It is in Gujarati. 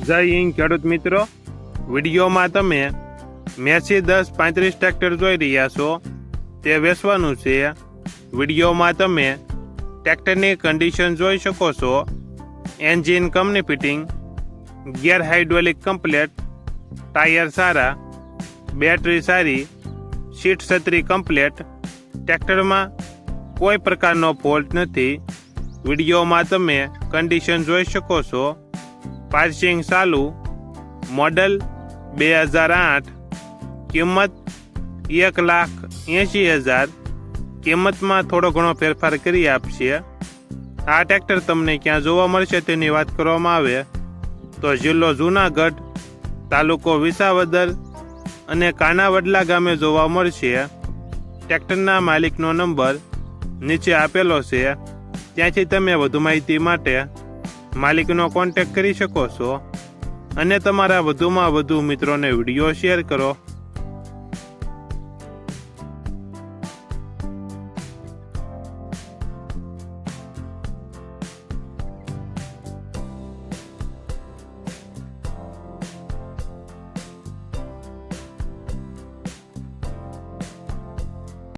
જય હિન્દ ખેડૂત મિત્રો, વિડીયોમાં તમે મેસી 1035 ટ્રેક્ટર જોઈ રહ્યા છો તે વેચવાનું છે. વિડીયોમાં તમે ટ્રેક્ટરની કન્ડિશન જોઈ શકો છો. Engine company fitting, gear hydraulic complete, tyre સારા, બેટરી સારી, સીટ છત્રી કમ્પ્લેટ. ટ્રેક્ટરમાં કોઈ પ્રકારનો ફોલ્ટ નથી. વિડીયોમાં તમે કન્ડિશન જોઈ શકો છો. પાર્સિંગ ચાલુ, મોડલ 2008, કિંમત 1,80,000. કિંમતમાં થોડો ઘણો ફેરફાર કરી આપશે. આ ટ્રેક્ટર તમને ક્યાં જોવા મળશે તેની વાત કરવામાં આવે તો જિલ્લો જૂનાગઢ, તાલુકો વિસાવદર અને કાનાવડલા ગામે જોવા મળશે. ટ્રેક્ટરના માલિકનો નંબર નીચે આપેલો છે, ત્યાંથી તમે વધુ માહિતી માટે માલિકનો કોન્ટેક્ટ કરી શકો છો અને તમારા વધુમાં વધુ મિત્રોને વિડીયો શેર કરો.